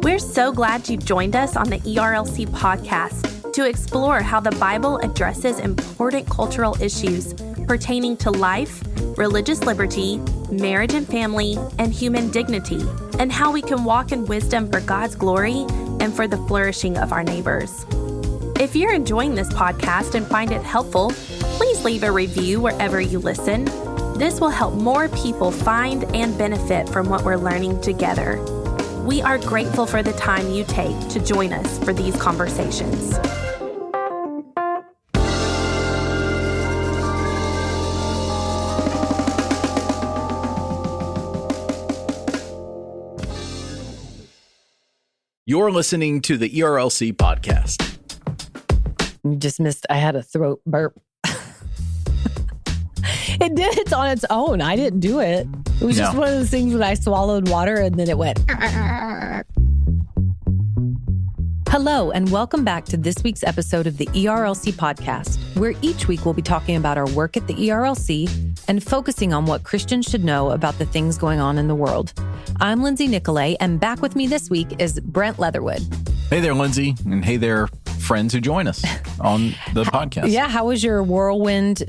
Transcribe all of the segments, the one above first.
We're so glad you've joined us on the ERLC podcast to explore how the Bible addresses important cultural issues pertaining to life, religious liberty, marriage and family, and human dignity, and how we can walk in wisdom for God's glory and for the flourishing of our neighbors. If you're enjoying this podcast and find it helpful, please leave a review wherever you listen. This will help more people find and benefit from what we're learning together. We are grateful for the time you take to join us for these conversations. You're listening to the ERLC podcast. You just missed, I had a throat burp. It did. It's on its own. I didn't do it. It was just one of those things when I swallowed water and then it went. Hello, and welcome back to this week's episode of the ERLC podcast, where each week we'll be talking about our work at the ERLC and focusing on what Christians should know about the things going on in the world. I'm Lindsay Nicolay, and back with me this week is Brent Leatherwood. Hey there, Lindsay, and hey there, friends who join us on the podcast. Yeah, how was your whirlwind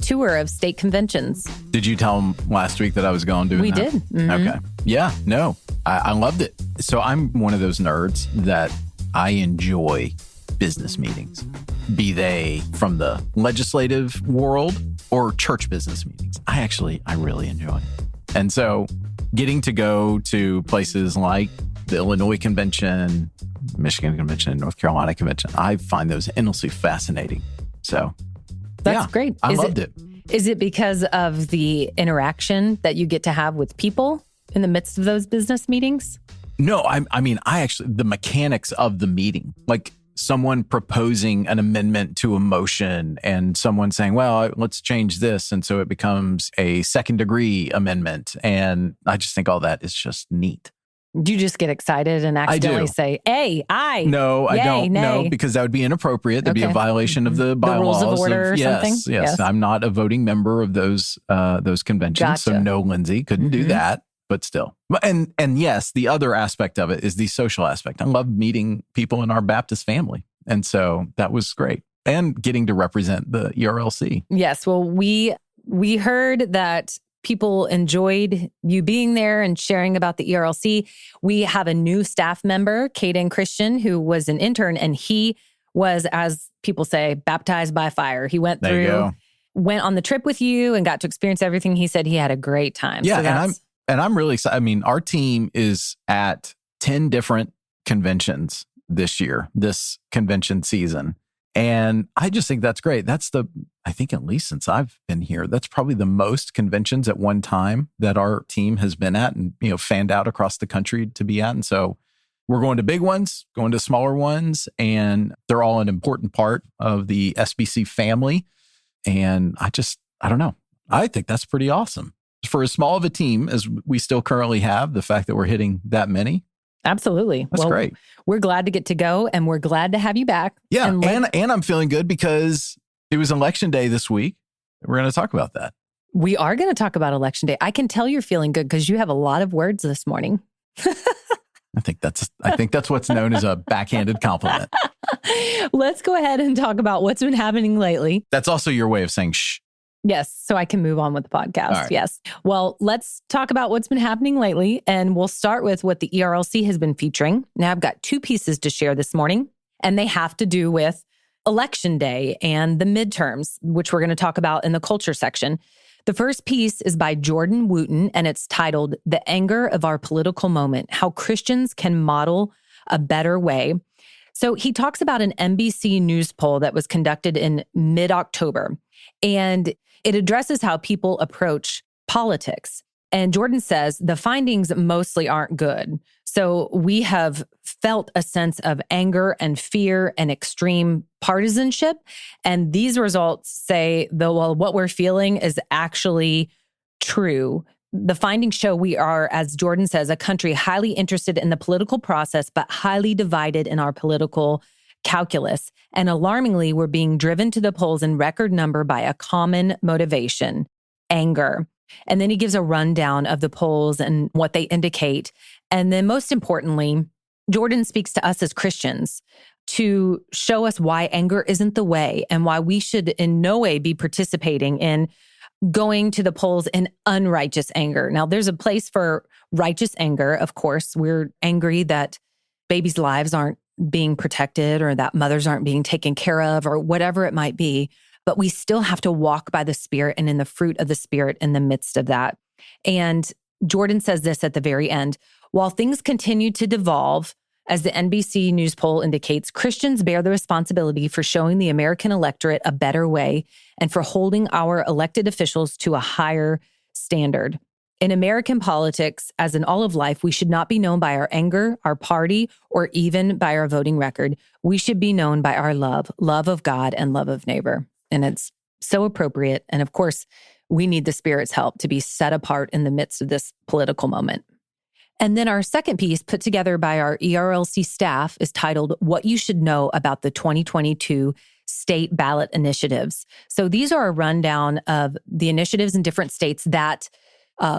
tour of state conventions? Did you tell them last week that I was going doing that? We did. Mm-hmm. Okay. Yeah, no, I loved it. So I'm one of those nerds that I enjoy business meetings, be they from the legislative world or church business meetings. I really enjoy it. And so getting to go to places like the Illinois Convention, Michigan Convention, North Carolina Convention, I find those endlessly fascinating. So that's great. I loved it. Is it because of the interaction that you get to have with people in the midst of those business meetings? No, I mean, the mechanics of the meeting, like someone proposing an amendment to a motion and someone saying, well, let's change this. And so it becomes a second degree amendment. And I just think all that is just neat. Do you just get excited and accidentally say, "Hey, I"? No, yay, I don't. Nay. No, because that would be inappropriate. That'd be a violation of the bylaws. The rules of order or something? Yes. I'm not a voting member of those conventions. Gotcha. So no, Lindsay, couldn't do that. But still. And yes, the other aspect of it is the social aspect. I love meeting people in our Baptist family. And so that was great. And getting to represent the ERLC. Yes. Well, we heard that people enjoyed you being there and sharing about the ERLC. We have a new staff member, Caden Christian, who was an intern, and he was, as people say, baptized by fire. He went on the trip with you and got to experience everything. He said he had a great time. Yeah, and I'm really excited. I mean, our team is at 10 different conventions this year, this convention season. And I just think that's great. I think at least since I've been here, that's probably the most conventions at one time that our team has been at and, fanned out across the country to be at. And so we're going to big ones, going to smaller ones, and they're all an important part of the SBC family. And I don't know. I think that's pretty awesome. For as small of a team as we still currently have, the fact that we're hitting that many. Absolutely. That's great. We're glad to get to go and we're glad to have you back. Yeah. And I'm feeling good because it was election day this week. We're going to talk about that. We are going to talk about election day. I can tell you're feeling good because you have a lot of words this morning. I think that's what's known as a backhanded compliment. Let's go ahead and talk about what's been happening lately. That's also your way of saying shh. Yes, so I can move on with the podcast. Right. Yes. Well, let's talk about what's been happening lately, and we'll start with what the ERLC has been featuring. Now, I've got two pieces to share this morning, and they have to do with Election Day and the midterms, which we're going to talk about in the culture section. The first piece is by Jordan Wooten, and it's titled "The Anger of Our Political Moment: How Christians Can Model a Better Way." So he talks about an NBC News poll that was conducted in mid-October, and it addresses how people approach politics. And Jordan says the findings mostly aren't good. So we have felt a sense of anger and fear and extreme partisanship. And these results say, what we're feeling is actually true. The findings show we are, as Jordan says, a country highly interested in the political process, but highly divided in our political calculus. And alarmingly, we're being driven to the polls in record number by a common motivation: anger. And then he gives a rundown of the polls and what they indicate. And then most importantly, Jordan speaks to us as Christians to show us why anger isn't the way and why we should in no way be participating in going to the polls in unrighteous anger. Now, there's a place for righteous anger. Of course, we're angry that babies' lives aren't being protected or that mothers aren't being taken care of or whatever it might be. But we still have to walk by the Spirit and in the fruit of the Spirit in the midst of that. And Jordan says this at the very end: while things continue to devolve, as the NBC News poll indicates, Christians bear the responsibility for showing the American electorate a better way and for holding our elected officials to a higher standard. In American politics, as in all of life, we should not be known by our anger, our party, or even by our voting record. We should be known by our love of God and love of neighbor. And it's so appropriate. And of course, we need the Spirit's help to be set apart in the midst of this political moment. And then our second piece, put together by our ERLC staff, is titled What You Should Know About the 2022 State Ballot Initiatives. So these are a rundown of the initiatives in different states that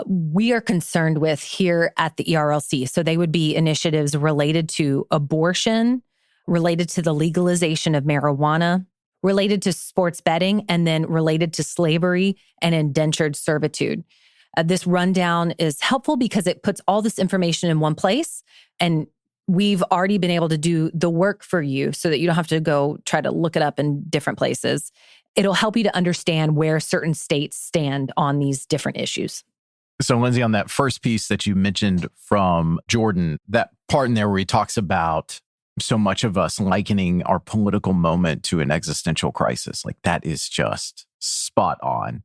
we are concerned with here at the ERLC. So they would be initiatives related to abortion, related to the legalization of marijuana, related to sports betting, and then related to slavery and indentured servitude. This rundown is helpful because it puts all this information in one place, and we've already been able to do the work for you so that you don't have to go try to look it up in different places. It'll help you to understand where certain states stand on these different issues. So, Lindsay, on that first piece that you mentioned from Jordan, that part in there where he talks about so much of us likening our political moment to an existential crisis, like that is just spot on.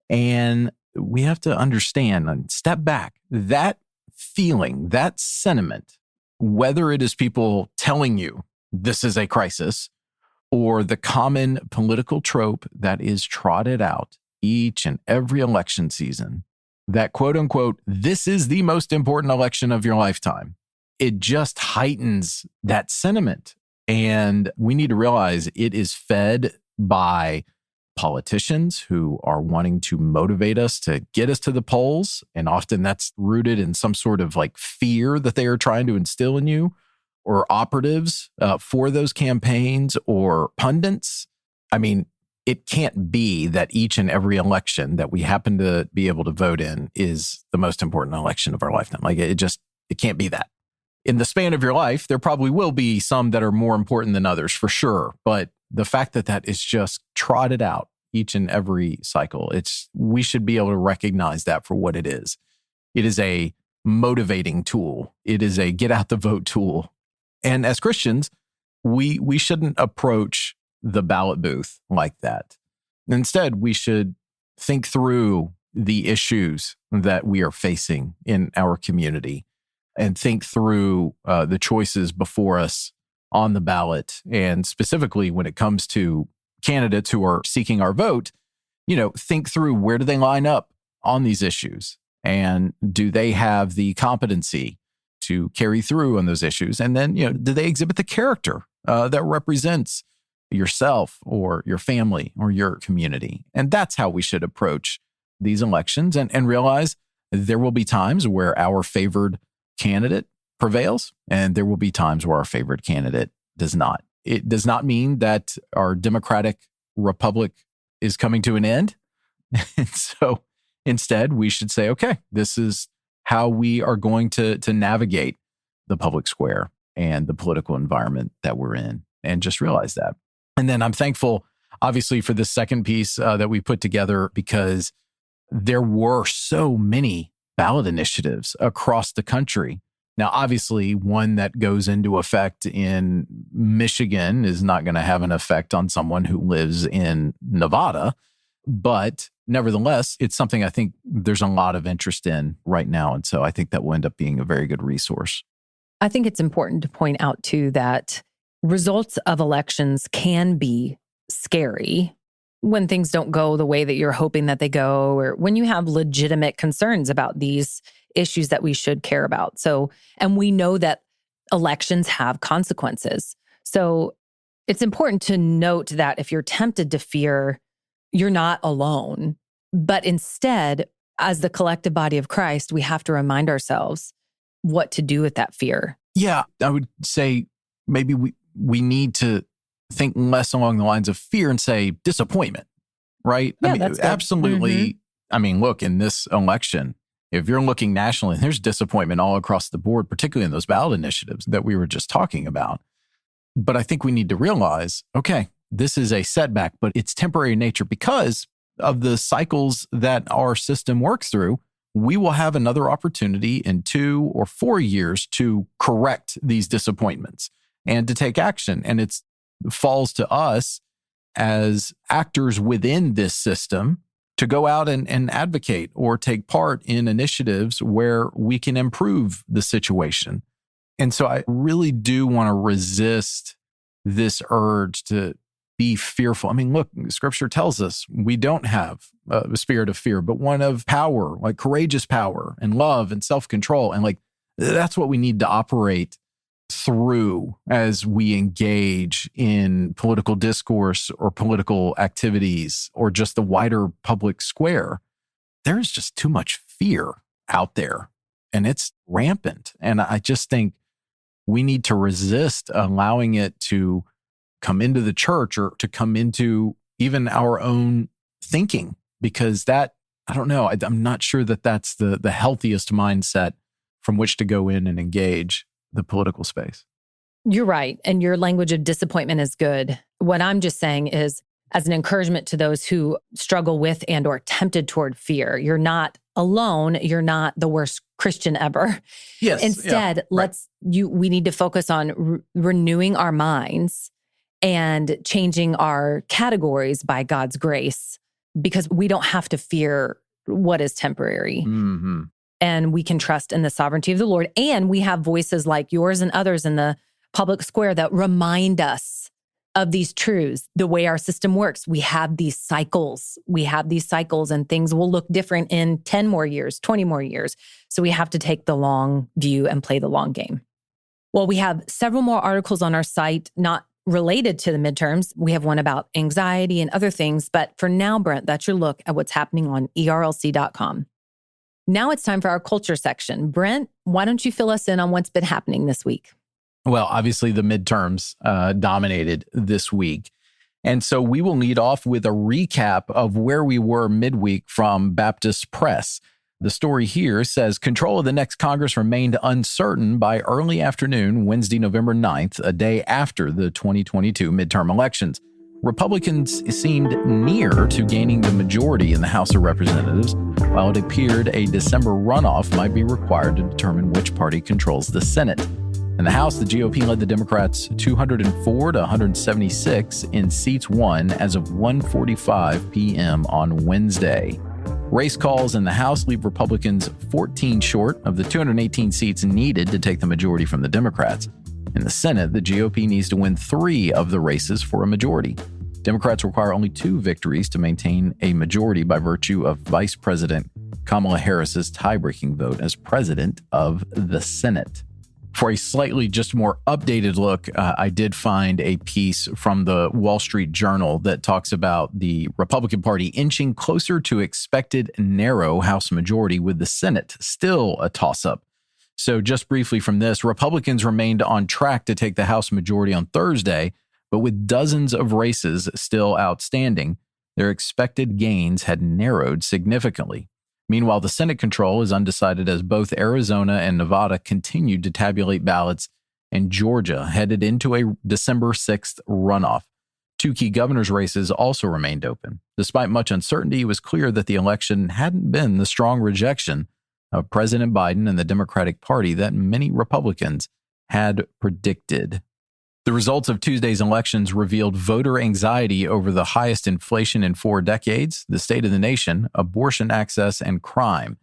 And we have to understand and step back. That feeling, that sentiment, whether it is people telling you this is a crisis or the common political trope that is trotted out each and every election season, that quote unquote, this is the most important election of your lifetime, it just heightens that sentiment. And we need to realize it is fed by politicians who are wanting to motivate us to get us to the polls. And often that's rooted in some sort of like fear that they are trying to instill in you, or operatives for those campaigns, or pundits. I mean, it can't be that each and every election that we happen to be able to vote in is the most important election of our lifetime. Like it can't be that. In the span of your life, there probably will be some that are more important than others for sure. But the fact that that is just trotted out each and every cycle, we should be able to recognize that for what it is. It is a motivating tool. It is a get out the vote tool. And as Christians, we shouldn't approach the ballot booth like that. Instead, we should think through the issues that we are facing in our community and think through the choices before us on the ballot. And specifically when it comes to candidates who are seeking our vote, think through where do they line up on these issues? And do they have the competency to carry through on those issues? And then, do they exhibit the character that represents yourself or your family or your community? And that's how we should approach these elections and realize there will be times where our favored candidate prevails, and there will be times where our favored candidate does not. It does not mean that our democratic republic is coming to an end. And so instead, we should say, okay, this is how we are going to navigate the public square and the political environment that we're in, and just realize that. And then I'm thankful, obviously, for this second piece that we put together, because there were so many ballot initiatives across the country. Now, obviously, one that goes into effect in Michigan is not going to have an effect on someone who lives in Nevada. But nevertheless, it's something I think there's a lot of interest in right now. And so I think that will end up being a very good resource. I think it's important to point out, too, that results of elections can be scary when things don't go the way that you're hoping that they go, or when you have legitimate concerns about these issues that we should care about. So, and we know that elections have consequences. So it's important to note that if you're tempted to fear, you're not alone. But instead, as the collective body of Christ, we have to remind ourselves what to do with that fear. Yeah, I would say maybe we need to think less along the lines of fear and say disappointment, right? Yeah, I mean, that's good. absolutely. I mean, look, in this election, if you're looking nationally, there's disappointment all across the board, particularly in those ballot initiatives that we were just talking about. But I think we need to realize, okay, this is a setback, but it's temporary in nature because of the cycles that our system works through. We will have another opportunity in 2 or 4 years to correct these disappointments and to take action. And it falls to us as actors within this system to go out and advocate or take part in initiatives where we can improve the situation. And so I really do want to resist this urge to be fearful. I mean, look, Scripture tells us we don't have a spirit of fear, but one of power, like courageous power and love and self-control. And like, that's what we need to operate through as we engage in political discourse or political activities or just the wider public square. There's just too much fear out there and it's rampant. And I just think we need to resist allowing it to come into the church or to come into even our own thinking, because that, I don't know, I'm not sure that that's the healthiest mindset from which to go in and engage the political space. You're right. And your language of disappointment is good. What I'm just saying is, as an encouragement to those who struggle with and or tempted toward fear, you're not alone. You're not the worst Christian ever. Yes. Instead, we need to focus on renewing our minds and changing our categories by God's grace, because we don't have to fear what is temporary. Mm-hmm. And we can trust in the sovereignty of the Lord. And we have voices like yours and others in the public square that remind us of these truths, the way our system works. We have these cycles. And things will look different in 10 more years, 20 more years. So we have to take the long view and play the long game. Well, we have several more articles on our site, not related to the midterms. We have one about anxiety and other things. But for now, Brent, that's your look at what's happening on ERLC.com. Now it's time for our culture section. Brent, why don't you fill us in on what's been happening this week? Well, obviously the midterms dominated this week. And so we will lead off with a recap of where we were midweek from Baptist Press. The story here says control of the next Congress remained uncertain by early afternoon, Wednesday, November 9th, a day after the 2022 midterm elections. Republicans seemed near to gaining the majority in the House of Representatives, while it appeared a December runoff might be required to determine which party controls the Senate. In the House, the GOP led the Democrats 204 to 176 in seats won as of 1:45 p.m. on Wednesday. Race calls in the House leave Republicans 14 short of the 218 seats needed to take the majority from the Democrats. In the Senate, the GOP needs to win 3 of the races for a majority. Democrats require only 2 victories to maintain a majority by virtue of Vice President Kamala Harris's tie-breaking vote as president of the Senate. For a slightly just more updated look, I did find a piece from the Wall Street Journal that talks about the Republican Party inching closer to expected narrow House majority with the Senate still a toss-up. So just briefly from this, Republicans remained on track to take the House majority on Thursday, but with dozens of races still outstanding, their expected gains had narrowed significantly. Meanwhile, the Senate control is undecided as both Arizona and Nevada continued to tabulate ballots, and Georgia headed into a December 6th runoff. 2 key governor's races also remained open. Despite much uncertainty, it was clear that the election hadn't been the strong rejection of President Biden and the Democratic Party that many Republicans had predicted. The results of Tuesday's elections revealed voter anxiety over the highest inflation in 4 decades, the state of the nation, abortion access, and crime.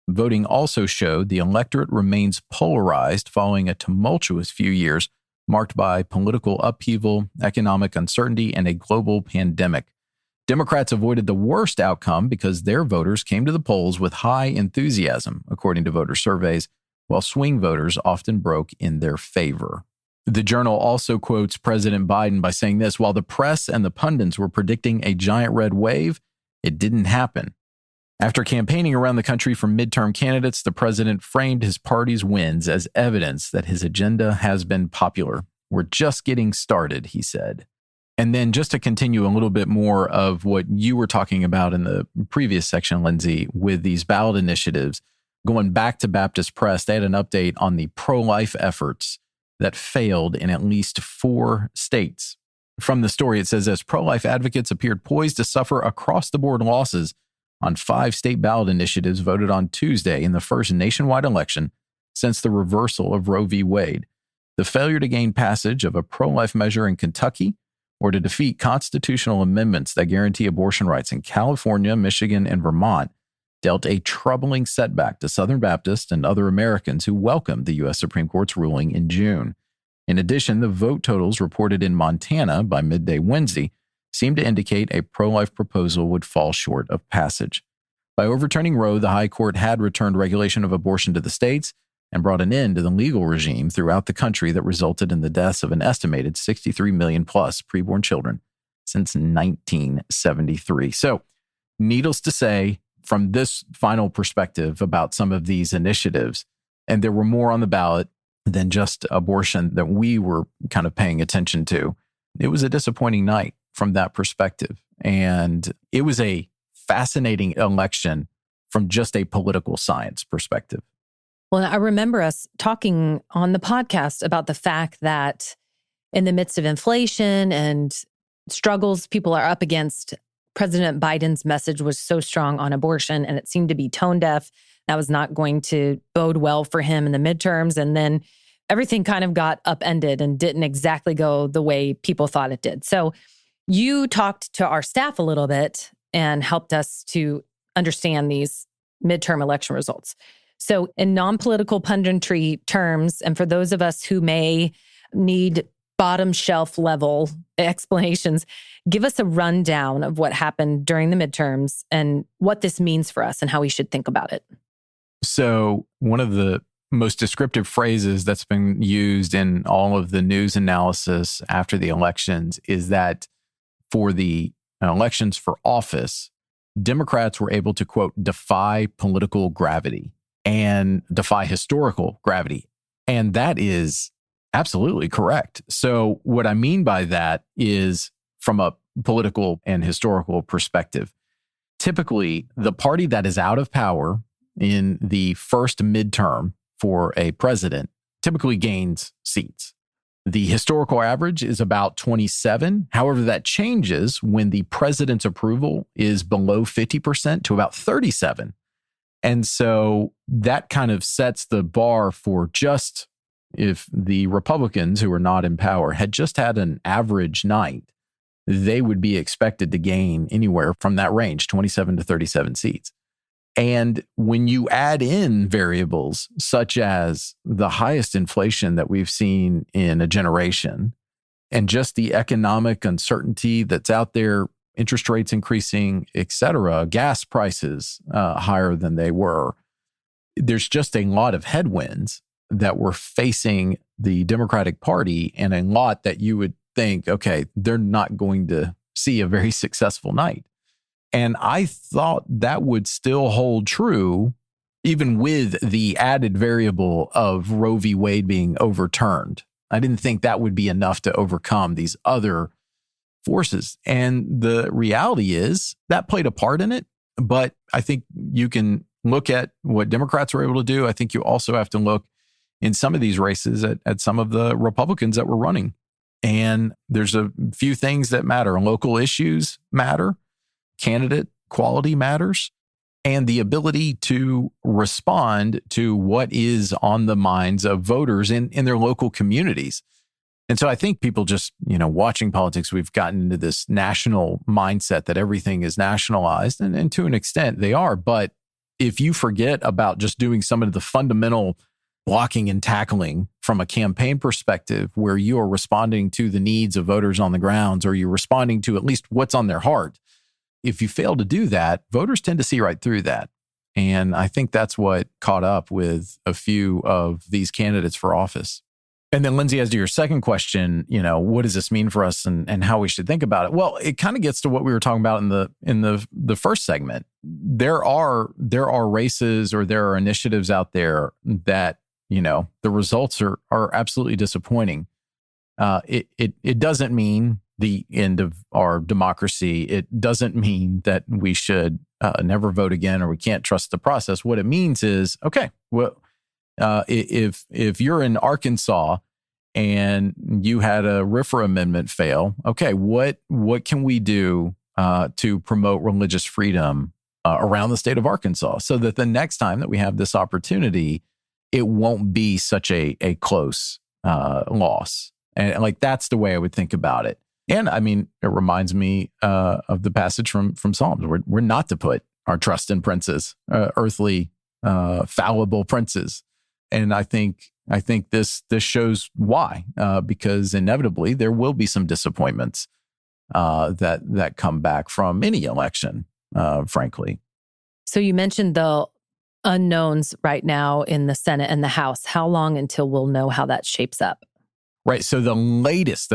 Voting also showed the electorate remains polarized following a tumultuous few years marked by political upheaval, economic uncertainty, and a global pandemic. Democrats avoided the worst outcome because their voters came to the polls with high enthusiasm, according to voter surveys, while swing voters often broke in their favor. The Journal also quotes President Biden by saying this: while the press and the pundits were predicting a giant red wave, it didn't happen. After campaigning around the country for midterm candidates, the president framed his party's wins as evidence that his agenda has been popular. We're just getting started, he said. And then just to continue a little bit more of what you were talking about in the previous section, Lindsay, with these ballot initiatives, going back to Baptist Press, they had an update on the pro-life efforts that failed in at least 4 states. From the story, it says, as pro-life advocates appeared poised to suffer across-the-board losses on 5 state ballot initiatives voted on Tuesday in the first nationwide election since the reversal of Roe v. Wade, the failure to gain passage of a pro-life measure in Kentucky or to defeat constitutional amendments that guarantee abortion rights in California, Michigan, and Vermont dealt a troubling setback to Southern Baptists and other Americans who welcomed the U.S. Supreme Court's ruling in June. In addition, the vote totals reported in Montana by midday Wednesday seemed to indicate a pro-life proposal would fall short of passage. By overturning Roe, the High Court had returned regulation of abortion to the states and brought an end to the legal regime throughout the country that resulted in the deaths of an estimated 63 million plus preborn children since 1973. So, needless to say, from this final perspective about some of these initiatives, and there were more on the ballot than just abortion that we were kind of paying attention to, it was a disappointing night from that perspective. And it was a fascinating election from just a political science perspective. Well, I remember us talking on the podcast about the fact that in the midst of inflation and struggles people are up against, President Biden's message was so strong on abortion, and it seemed to be tone deaf. That was not going to bode well for him in the midterms. And then everything kind of got upended and didn't exactly go the way people thought it did. So you talked to our staff a little bit and helped us to understand these midterm election results. So in non-political punditry terms, and for those of us who may need bottom shelf level explanations, give us a rundown of what happened during the midterms and what this means for us and how we should think about it. So one of the most descriptive phrases that's been used in all of the news analysis after the elections is that for the elections for office, Democrats were able to, quote, defy political gravity and defy historical gravity. And that is absolutely correct. So what I mean by that is from a political and historical perspective, typically the party that is out of power in the first midterm for a president typically gains seats. The historical average is about 27. However, that changes when the president's approval is below 50% to about 37. And so that kind of sets the bar for just if the Republicans who are not in power had just had an average night, they would be expected to gain anywhere from that range, 27 to 37 seats. And when you add in variables such as the highest inflation that we've seen in a generation and just the economic uncertainty that's out there, interest rates increasing, et cetera, gas prices higher than they were, there's just a lot of headwinds that were facing the Democratic Party and a lot that you would think, okay, they're not going to see a very successful night. And I thought that would still hold true, even with the added variable of Roe v. Wade being overturned. I didn't think that would be enough to overcome these other forces. And the reality is that played a part in it. But I think you can look at what Democrats were able to do. I think you also have to look in some of these races at some of the Republicans that were running. And there's a few things that matter. Local issues matter. Candidate quality matters, and the ability to respond to what is on the minds of voters in their local communities. And so I think people just, watching politics, we've gotten into this national mindset that everything is nationalized, and to an extent they are. But if you forget about just doing some of the fundamental blocking and tackling from a campaign perspective, where you are responding to the needs of voters on the grounds, or you're responding to at least what's on their heart, if you fail to do that, voters tend to see right through that. And I think that's what caught up with a few of these candidates for office. And then, Lindsay, as to your second question, what does this mean for us and how we should think about it? Well, it kind of gets to what we were talking about in the first segment. there are races or there are initiatives out there that, the results are absolutely disappointing. It doesn't mean the end of our democracy. It doesn't mean that we should never vote again or we can't trust the process. What it means is, okay, well, if you're in Arkansas and you had a RFRA amendment fail, okay, what can we do to promote religious freedom around the state of Arkansas so that the next time that we have this opportunity, it won't be such a close loss. And like, that's the way I would think about it. And I mean, it reminds me of the passage from Psalms. We're not to put our trust in princes, earthly, fallible princes. And I think this shows why, because inevitably there will be some disappointments that come back from any election, frankly. So you mentioned the unknowns right now in the Senate and the House. How long until we'll know how that shapes up? Right. So the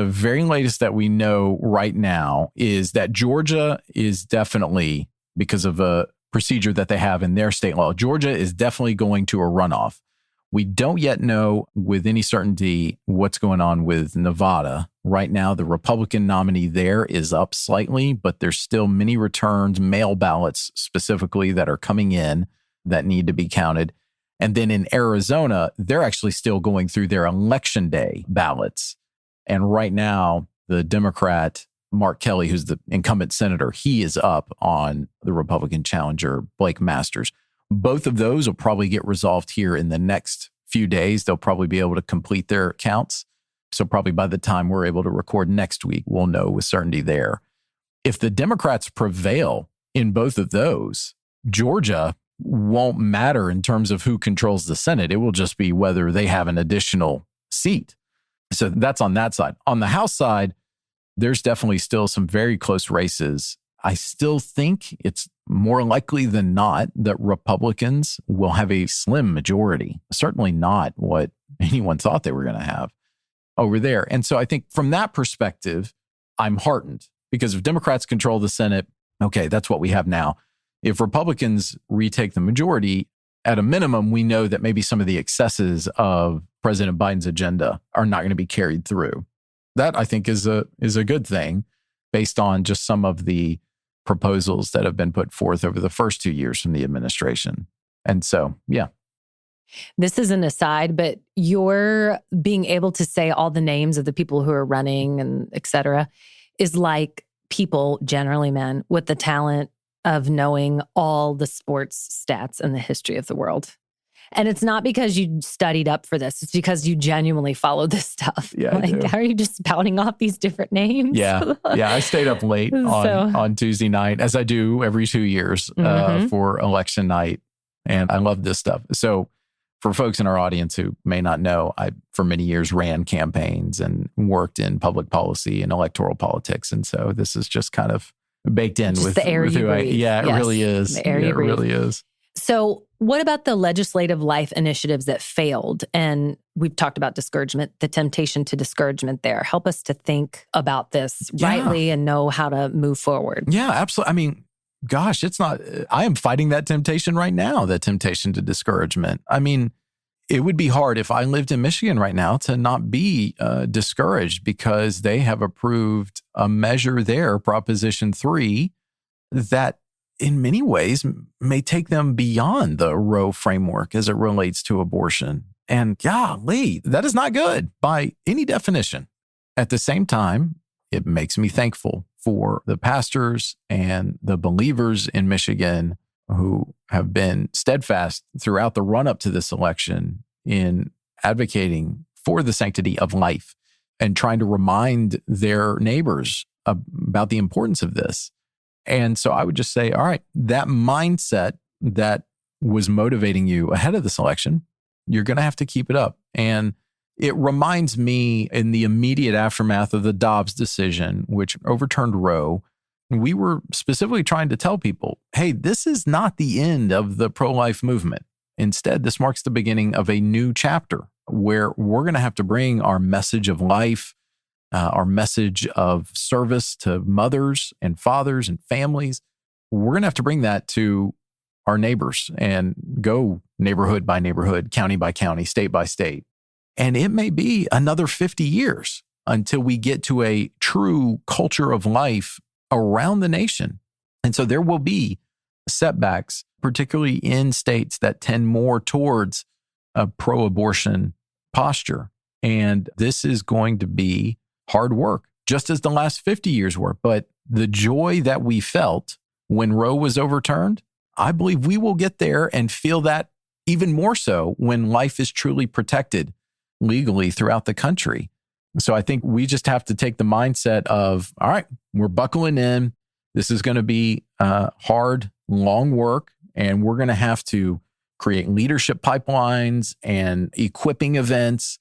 very latest that we know right now is that Georgia is definitely, because of a procedure that they have in their state law, Georgia is definitely going to a runoff. We don't yet know with any certainty what's going on with Nevada. Right now, the Republican nominee there is up slightly, but there's still many returns, mail ballots specifically, that are coming in that need to be counted. And then in Arizona, they're actually still going through their election day ballots. And right now, the Democrat, Mark Kelly, who's the incumbent senator, he is up on the Republican challenger, Blake Masters. Both of those will probably get resolved here in the next few days. They'll probably be able to complete their counts. So probably by the time we're able to record next week, we'll know with certainty there. If the Democrats prevail in both of those, Georgia won't matter in terms of who controls the Senate. It will just be whether they have an additional seat. So that's on that side. On the House side, there's definitely still some very close races. I still think it's more likely than not that Republicans will have a slim majority. Certainly not what anyone thought they were going to have over there. And so I think from that perspective, I'm heartened, because if Democrats control the Senate, okay, that's what we have now. If Republicans retake the majority, at a minimum, we know that maybe some of the excesses of President Biden's agenda are not going to be carried through. That, I think, is a good thing based on just some of the proposals that have been put forth over the first 2 years from the administration. And so, yeah. This is an aside, but you're being able to say all the names of the people who are running and et cetera is like people, generally men, with the talent of knowing all the sports stats and the history of the world. And it's not because you studied up for this. It's because you genuinely follow this stuff. Yeah, like, how are you just spouting off these different names? Yeah. I stayed up late on Tuesday night, as I do every 2 years for election night. And I love this stuff. So for folks in our audience who may not know, I, for many years, ran campaigns and worked in public policy and electoral politics. And so this is just kind of baked in just with, the air with you who breathe. Yeah, it really is. The air you it breathe. really is. So what about the legislative life initiatives that failed? And we've talked about discouragement, the temptation to discouragement there. Help us to think about this rightly and know how to move forward. Yeah, absolutely. I mean, gosh, I am fighting that temptation right now, that temptation to discouragement. I mean, it would be hard if I lived in Michigan right now to not be discouraged, because they have approved a measure there, Proposition 3, that in many ways may take them beyond the Roe framework as it relates to abortion. And golly, that is not good by any definition. At the same time, it makes me thankful for the pastors and the believers in Michigan who have been steadfast throughout the run-up to this election in advocating for the sanctity of life and trying to remind their neighbors about the importance of this. And so I would just say, all right, that mindset that was motivating you ahead of this election, you're going to have to keep it up. And it reminds me, in the immediate aftermath of the Dobbs decision, which overturned Roe, we were specifically trying to tell people, hey, this is not the end of the pro-life movement. Instead, this marks the beginning of a new chapter where we're going to have to bring our message of life, our message of service to mothers and fathers and families, we're going to have to bring that to our neighbors and go neighborhood by neighborhood, county by county, state by state. And it may be another 50 years until we get to a true culture of life around the nation. And so there will be setbacks, particularly in states that tend more towards a pro-abortion posture. And this is going to be hard work, just as the last 50 years were. But the joy that we felt when Roe was overturned, I believe we will get there and feel that even more so when life is truly protected legally throughout the country. So I think we just have to take the mindset of, all right, we're buckling in. This is going to be hard, long work, and we're going to have to create leadership pipelines and equipping events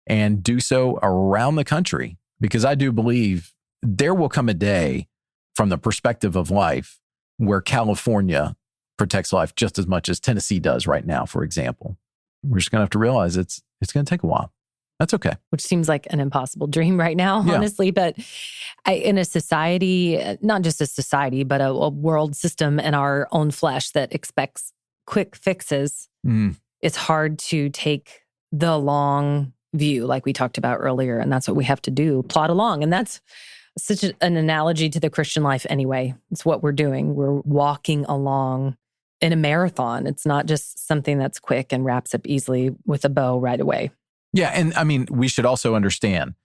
and do so around the country. Because I do believe there will come a day from the perspective of life where California protects life just as much as Tennessee does right now, for example. We're just going to have to realize it's going to take a while. That's okay. Which seems like an impossible dream right now, honestly. But in a society, not just a society, but a world system and our own flesh that expects quick fixes, it's hard to take the long view like we talked about earlier. And that's what we have to do, plod along. And that's such an analogy to the Christian life anyway. It's what we're doing. We're walking along in a marathon. It's not just something that's quick and wraps up easily with a bow right away. Yeah. And I mean, we should also understand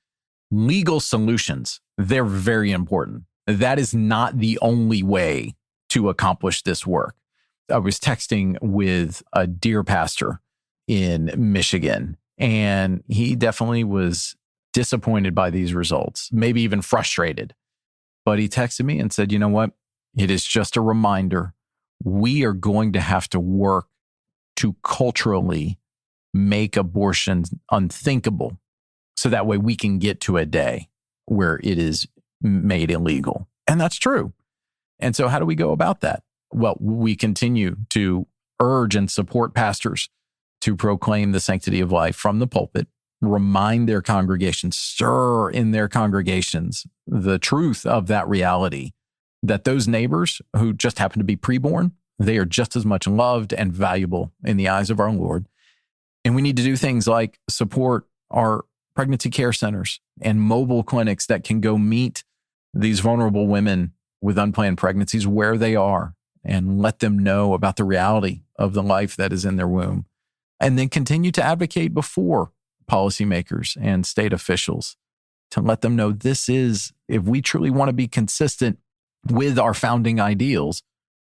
legal solutions. They're very important. That is not the only way to accomplish this work. I was texting with a dear pastor in Michigan, and he definitely was disappointed by these results, maybe even frustrated. But he texted me and said, you know what? It is just a reminder. We are going to have to work to culturally make abortion unthinkable so that way we can get to a day where it is made illegal. And that's true. And so how do we go about that? Well, we continue to urge and support pastors to proclaim the sanctity of life from the pulpit, remind their congregations, stir in their congregations the truth of that reality, that those neighbors who just happen to be preborn, they are just as much loved and valuable in the eyes of our Lord. And we need to do things like support our pregnancy care centers and mobile clinics that can go meet these vulnerable women with unplanned pregnancies where they are and let them know about the reality of the life that is in their womb. And then continue to advocate before policymakers and state officials to let them know this is, if we truly want to be consistent with our founding ideals,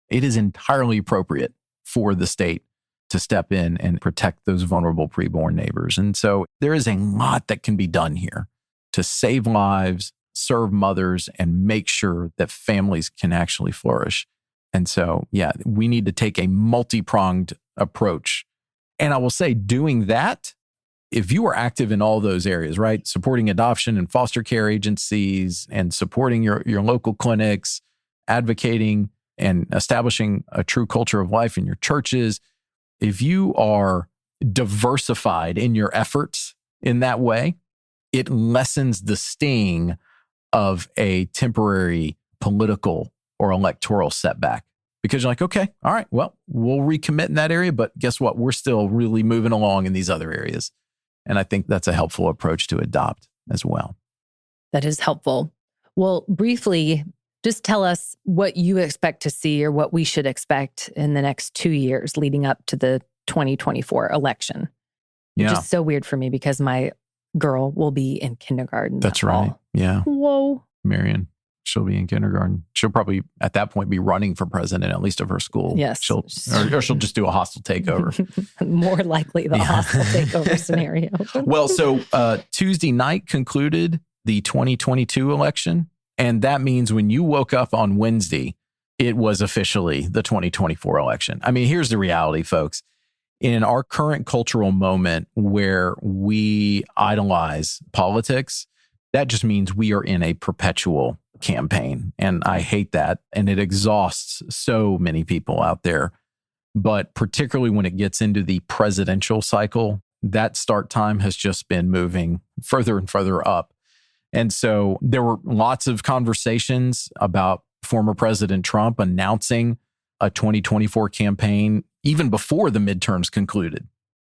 it is entirely appropriate for the state to step in and protect those vulnerable preborn neighbors. And so there is a lot that can be done here to save lives, serve mothers, and make sure that families can actually flourish. And so, yeah, we need to take a multi-pronged approach. And I will say, doing that, if you are active in all those areas, right? Supporting adoption and foster care agencies and supporting your local clinics, advocating and establishing a true culture of life in your churches, if you are diversified in your efforts in that way, it lessens the sting of a temporary political or electoral setback. Because you're like, okay, all right, well, we'll recommit in that area, but guess what? We're still really moving along in these other areas. And I think that's a helpful approach to adopt as well. That is helpful. Well, briefly, just tell us what you expect to see or what we should expect in the next 2 years leading up to the 2024 election. Yeah. Which is so weird for me because my girl will be in kindergarten. That's right. Yeah. Whoa. Marion, she'll be in kindergarten. She'll probably at that point be running for president, at least of her school. Yes. She'll just do a hostile takeover. More likely the hostile takeover scenario. Well, so Tuesday night concluded the 2022 election. And that means when you woke up on Wednesday, it was officially the 2024 election. I mean, here's the reality, folks. In our current cultural moment where we idolize politics, that just means we are in a perpetual campaign. And I hate that. And it exhausts so many people out there. But particularly when it gets into the presidential cycle, that start time has just been moving further and further up. And so there were lots of conversations about former President Trump announcing a 2024 campaign even before the midterms concluded.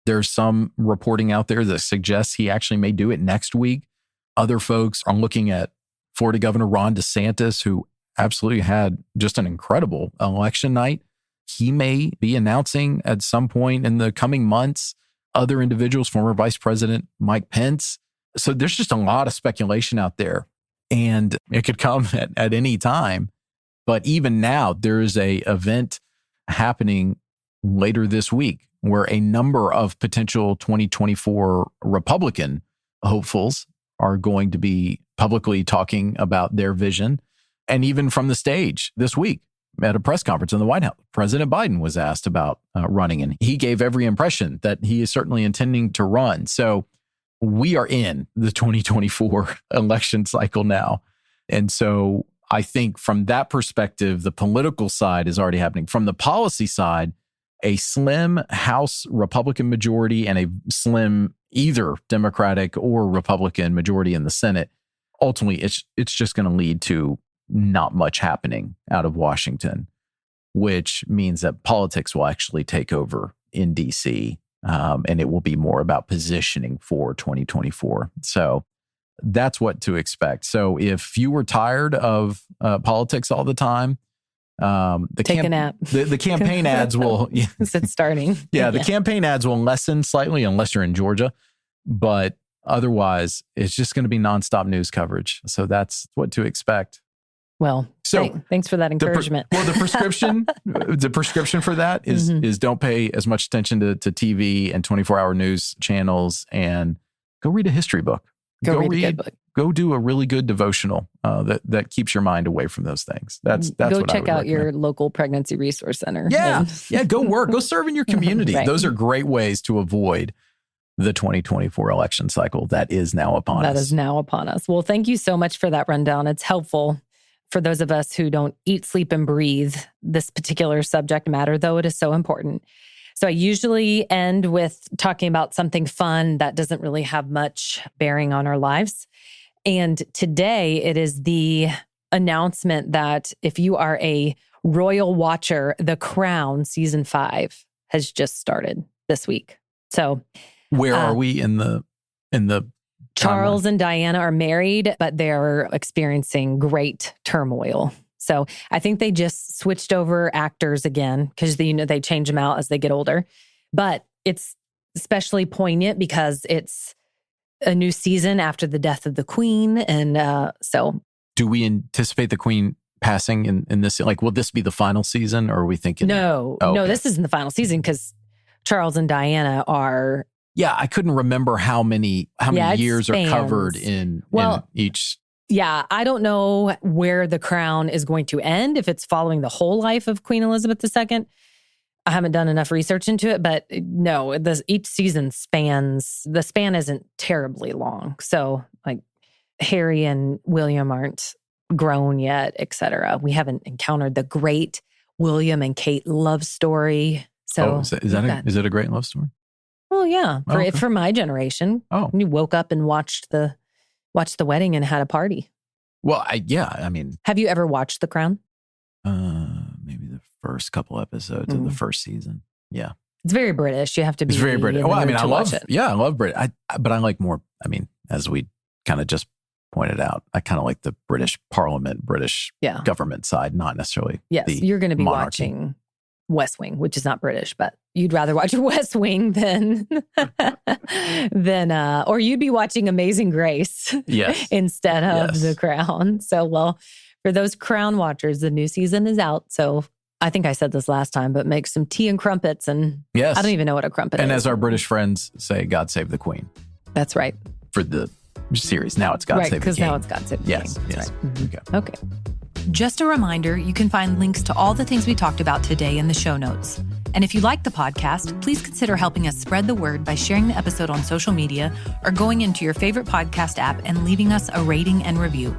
There's some reporting out there that suggests he actually may do it next week. Other folks are looking at Florida Governor Ron DeSantis, who absolutely had just an incredible election night. He may be announcing at some point in the coming months. Other individuals, former Vice President Mike Pence. So there's just a lot of speculation out there, and it could come at any time. But even now, there is a event happening later this week where a number of potential 2024 Republican hopefuls are going to be publicly talking about their vision. And even from the stage this week at a press conference in the White House, President Biden was asked about running, and he gave every impression that he is certainly intending to run. So we are in the 2024 election cycle now. And so I think from that perspective, the political side is already happening. From the policy side, a slim House Republican majority and a slim either Democratic or Republican majority in the Senate, ultimately it's just going to lead to not much happening out of Washington, which means that politics will actually take over in DC, and it will be more about positioning for 2024. So that's what to expect. So if you were tired of politics all the time, take a nap. The campaign ads will... It's starting. Yeah, the campaign ads will lessen slightly unless you're in Georgia. But otherwise, it's just going to be nonstop news coverage. So that's what to expect. Well, thanks for that encouragement. The prescription for that is don't pay as much attention to TV and 24-hour news channels, and go read a history book. Go read a good book. Go do a really good devotional that keeps your mind away from those things. That's go what I would check out recommend. Your local pregnancy resource center. Yeah, go work. Go serve in your community. Right. Those are great ways to avoid the 2024 election cycle that is now upon us. That is now upon us. Well, thank you so much for that rundown. It's helpful for those of us who don't eat, sleep, and breathe this particular subject matter, though it is so important. So I usually end with talking about something fun that doesn't really have much bearing on our lives. And today it is the announcement that if you are a royal watcher, The Crown season 5 has just started this week. So where are we in the Charles and Diana are married, but they're experiencing great turmoil. So I think they just switched over actors again because they change them out as they get older. But it's especially poignant because it's a new season after the death of the Queen. And so... Do we anticipate the Queen passing in this? Like, will this be the final season, or are we thinking... No, this isn't the final season because Charles and Diana are... Yeah, I couldn't remember how many years are covered in each... Yeah, I don't know where The Crown is going to end, if it's following the whole life of Queen Elizabeth II. I haven't done enough research into it, but no, each season the span isn't terribly long. So like Harry and William aren't grown yet, etc. We haven't encountered the great William and Kate love story. So is it a great love story? Well, yeah, for my generation. Oh, you woke up and watched the wedding and had a party. Well, I mean, have you ever watched The Crown? Maybe the first couple episodes of the first season. Yeah, it's very British. You have to be. It's very British. Well, I mean, I love British. But I like more. I mean, as we kind of just pointed out, I kind of like the British Parliament, British government side, not necessarily. Yes, you're going to be watching West Wing, which is not British, but you'd rather watch West Wing than or you'd be watching Amazing Grace instead of The Crown. So, well, for those Crown watchers, the new season is out. So I think I said this last time, but make some tea and crumpets. And I don't even know what a crumpet is. And as our British friends say, God save the Queen. That's right. For the series. Now it's God save the King. Because now it's God save the King. Yes. Right. Mm-hmm. Okay. Just a reminder, you can find links to all the things we talked about today in the show notes. And if you like the podcast, please consider helping us spread the word by sharing the episode on social media or going into your favorite podcast app and leaving us a rating and review.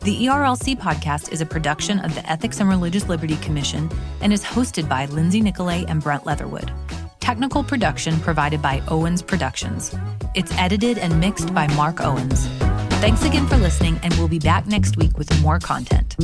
The ERLC podcast is a production of the Ethics and Religious Liberty Commission and is hosted by Lindsay Nicolay and Brent Leatherwood. Technical production provided by Owens Productions. It's edited and mixed by Mark Owens. Thanks again for listening, and we'll be back next week with more content.